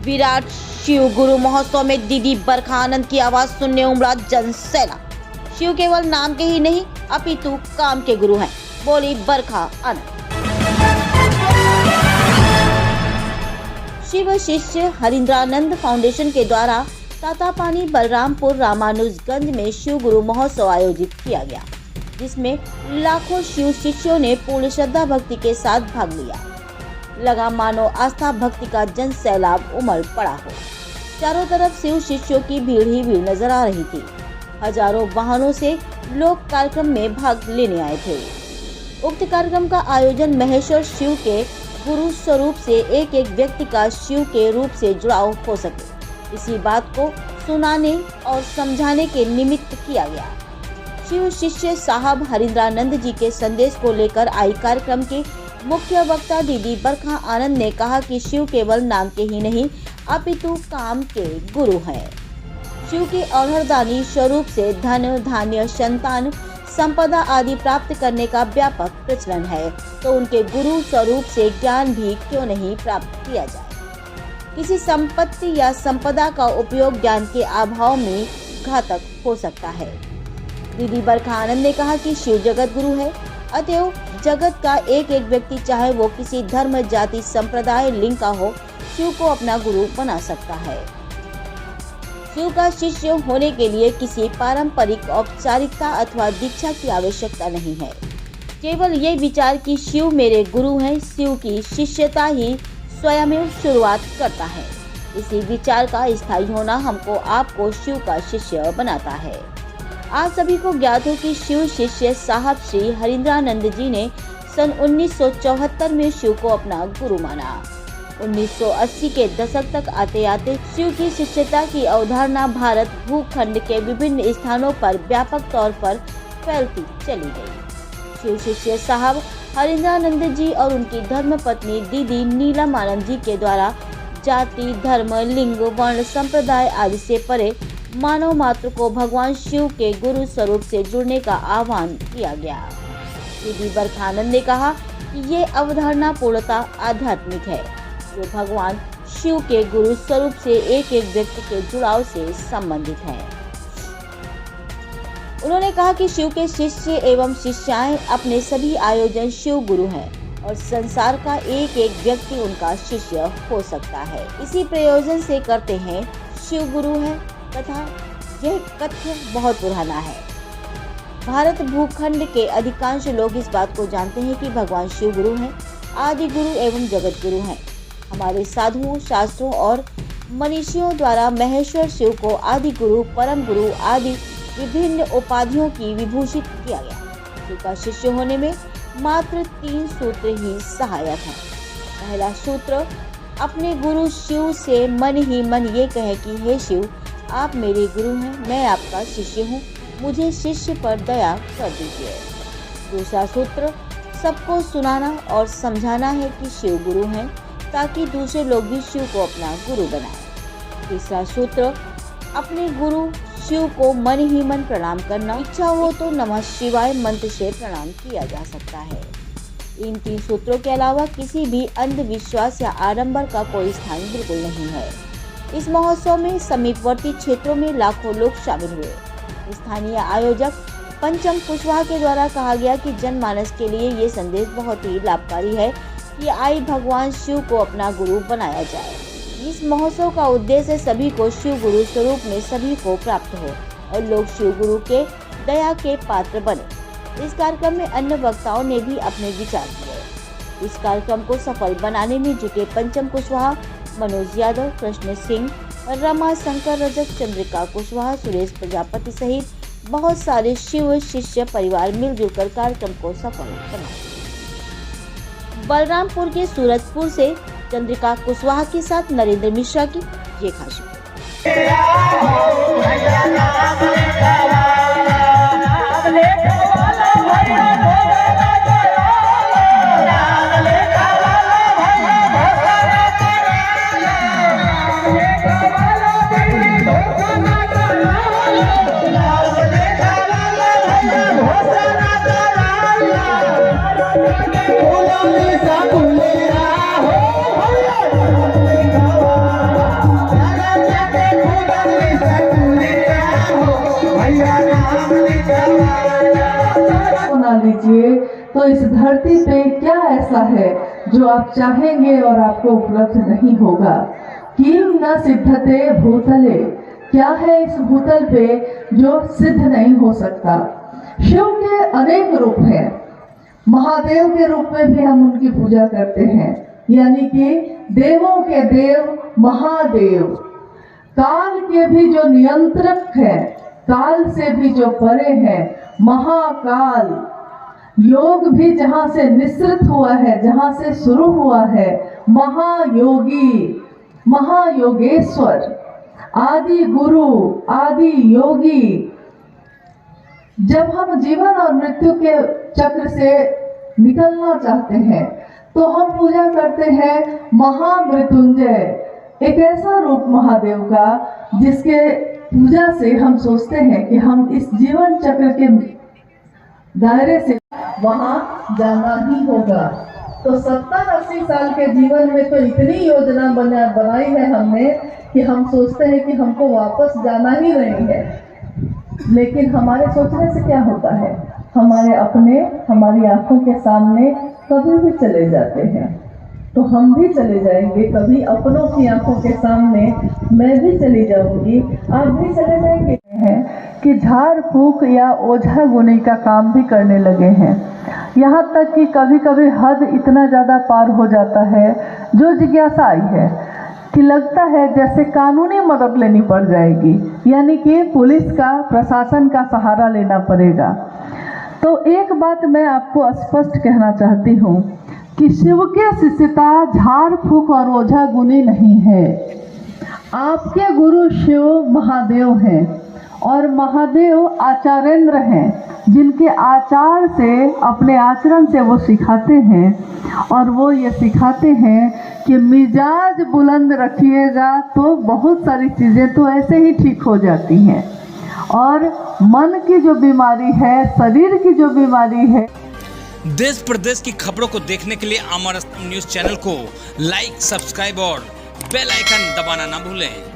विराट शिव गुरु महोत्सव में दीदी बरखा आनंद की आवाज सुनने उमड़ा जनसैलाब। शिव केवल नाम के ही नहीं अपितु काम के गुरु हैं, बोली बरखा आनंद। शिव शिष्य हरिंद्रानंद फाउंडेशन के द्वारा तातापानी बलरामपुर रामानुजगंज में शिव गुरु महोत्सव आयोजित किया गया, जिसमें लाखों शिव शिष्यों ने पूर्ण श्रद्धा भक्ति के साथ भाग लिया। लगा मानो आस्था भक्ति का जन सैलाब उमड़ पड़ा हो। चारों तरफ शिव शिष्यों की भीड़ ही भीड़ नजर आ रही थी। हजारों वाहनों से लोग कार्यक्रम में भाग लेने आए थे। उक्त कार्यक्रम का आयोजन महेश्वर शिव के गुरु स्वरूप से एक एक व्यक्ति का शिव के रूप से जुड़ाव हो सके, इसी बात को सुनाने और समझाने के निमित्त किया गया। शिव शिष्य साहब हरिंद्रानंद जी के संदेश को लेकर आई कार्यक्रम के मुख्य वक्ता दीदी बरखा आनंद ने कहा कि शिव केवल नाम के ही नहीं अपितु काम के गुरु हैं। शिव के अवहरदानी स्वरूप से धन धान्य संतान संपदा आदि प्राप्त करने का व्यापक प्रचलन है, तो उनके गुरु स्वरूप से ज्ञान भी क्यों नहीं प्राप्त किया जाए। किसी संपत्ति या संपदा का उपयोग ज्ञान के अभाव में घातक हो सकता है। दीदी बरखा आनंद ने कहा कि शिव जगत गुरु है, अतएव जगत का एक एक व्यक्ति चाहे वो किसी धर्म जाति संप्रदाय लिंग का हो, शिव को अपना गुरु बना सकता है। शिव का शिष्य होने के लिए किसी पारंपरिक औपचारिकता अथवा दीक्षा की आवश्यकता नहीं है। केवल ये विचार कि शिव मेरे गुरु हैं, शिव की शिष्यता ही स्वयं शुरुआत करता है। इसी विचार का स्थायी होना हमको आपको शिव का शिष्य बनाता है। आज सभी को ज्ञात हो कि शिव शिष्य साहब श्री हरिंद्रानंद जी ने सन 1974 में शिव को अपना गुरु माना। 1980 के दशक तक आते आते शिव की शिष्यता की अवधारणा भारत भूखंड के विभिन्न स्थानों पर व्यापक तौर पर फैलती चली गई। शिव शिष्य साहब हरिंद्रानंद जी और उनकी धर्मपत्नी दीदी नीलम आनंद जी के द्वारा जाति धर्म लिंग वर्ण संप्रदाय आदि से परे मानव मात्र को भगवान शिव के गुरु स्वरूप से जुड़ने का आह्वान किया गया। दीदी बरखा आनंद ने कहा कि ये अवधारणा पूर्णतः आध्यात्मिक है, जो भगवान शिव के गुरु स्वरूप से एक एक व्यक्ति के जुड़ाव से संबंधित है। उन्होंने कहा कि शिव के शिष्य एवं शिष्याएं अपने सभी आयोजन शिव गुरु हैं और संसार का एक एक व्यक्ति उनका शिष्य हो सकता है। इसी प्रयोजन से करते हैं शिव गुरु है तथा यह कथ्य बहुत पुराना है। भारत भूखंड के अधिकांश लोग इस बात को जानते हैं कि भगवान शिव गुरु हैं, आदि गुरु एवं जगत गुरु हैं। हमारे साधुओं शास्त्रों और मनीषियों द्वारा महेश्वर शिव को आदि गुरु परम गुरु आदि विभिन्न उपाधियों की विभूषित किया गया। शिव का शिष्य होने में मात्र 3 सूत्र ही सहायक हैं। पहला सूत्र, अपने गुरु शिव से मन ही मन ये कहे कि हे शिव, आप मेरे गुरु हैं, मैं आपका शिष्य हूँ, मुझे शिष्य पर दया कर दीजिए। दूसरा सूत्र, सबको सुनाना और समझाना है कि शिव गुरु हैं, ताकि दूसरे लोग भी शिव को अपना गुरु बनाएं। तीसरा सूत्र, अपने गुरु शिव को मन ही मन प्रणाम करना, इच्छा हो तो नमः शिवाय मंत्र से प्रणाम किया जा सकता है। इन 3 सूत्रों के अलावा किसी भी अंधविश्वास या आडंबर का कोई स्थान बिल्कुल नहीं है। इस महोत्सव में समीपवर्ती क्षेत्रों में लाखों लोग शामिल हुए। स्थानीय आयोजक पंचम कुशवाहा के द्वारा कहा गया कि जनमानस के लिए ये संदेश बहुत ही लाभकारी है कि आई भगवान शिव को अपना गुरु बनाया जाए। इस महोत्सव का उद्देश्य सभी को शिव गुरु स्वरूप में सभी को प्राप्त हो और लोग शिव गुरु के दया के पात्र बने। इस कार्यक्रम में अन्य वक्ताओं ने भी अपने विचार दिए। इस कार्यक्रम को सफल बनाने में जुटे पंचम कुशवाहा, मनोज यादव, कृष्ण सिंह, रमा शंकर, रजत, चंद्रिका कुशवाहा, सुरेश प्रजापति सहित बहुत सारे शिव शिष्य परिवार मिलजुल कर कार्यक्रम को सफल बनाए। बलरामपुर के सूरजपुर से चंद्रिका कुशवाहा के साथ नरेंद्र मिश्रा की ये खास इस धरती पे क्या ऐसा है जो आप चाहेंगे और आपको उपलब्ध नहीं होगा। किम न सिद्धते भूतले, क्या है इस भूतल पे जो सिद्ध नहीं हो सकता। शिव के अनेक रूप हैं, महादेव के रूप में भी हम उनकी पूजा करते हैं, यानी कि देवों के देव महादेव, काल के भी जो नियंत्रक है, काल से भी जो परे है महाकाल, योग भी जहाँ से निसृत हुआ है, जहाँ से शुरू हुआ है महायोगी, महायोगेश्वर, आदि गुरु, आदि योगी। जब हम जीवन और मृत्यु के चक्र से निकलना चाहते हैं तो हम पूजा करते हैं महामृत्युंजय, एक ऐसा रूप महादेव का जिसके पूजा से हम सोचते हैं कि हम इस जीवन चक्र के दायरे से वहां जाना ही होगा। तो 70-80 साल के जीवन में तो इतनी योजना बनाई है हमने कि हम सोचते हैं कि हमको वापस जाना ही नहीं है। लेकिन हमारे सोचने से क्या होता है, हमारे अपने हमारी आंखों के सामने कभी भी चले जाते हैं। तो हम भी चले जाएंगे कभी अपनों की आंखों के सामने, मैं भी चली जाऊंगी, आप भी चले जाएंगे। हैं कि झाड़ फूक या ओझा गुनी का काम भी करने लगे हैं, यहाँ तक कि कभी कभी हद इतना ज़्यादा पार हो जाता है। जो जिज्ञासा आई है कि लगता है जैसे कानूनी मदद लेनी पड़ जाएगी, यानी कि पुलिस का, प्रशासन का सहारा लेना पड़ेगा। तो एक बात मैं आपको स्पष्ट कहना चाहती हूँ कि शिव के शिष्यता झाड़ फूक और ओझा गुनी नहीं है। आपके गुरु शिव महादेव हैं और महादेव आचार्येंद्र हैं, जिनके आचार से, अपने आचरण से वो सिखाते हैं, और वो ये सिखाते हैं कि मिजाज बुलंद रखिएगा तो बहुत सारी चीज़ें तो ऐसे ही ठीक हो जाती हैं, और मन की जो बीमारी है, शरीर की जो बीमारी है। देश प्रदेश की खबरों को देखने के लिए अमर न्यूज़ चैनल को लाइक, सब्सक्राइब और बेल आइकन दबाना ना भूलें।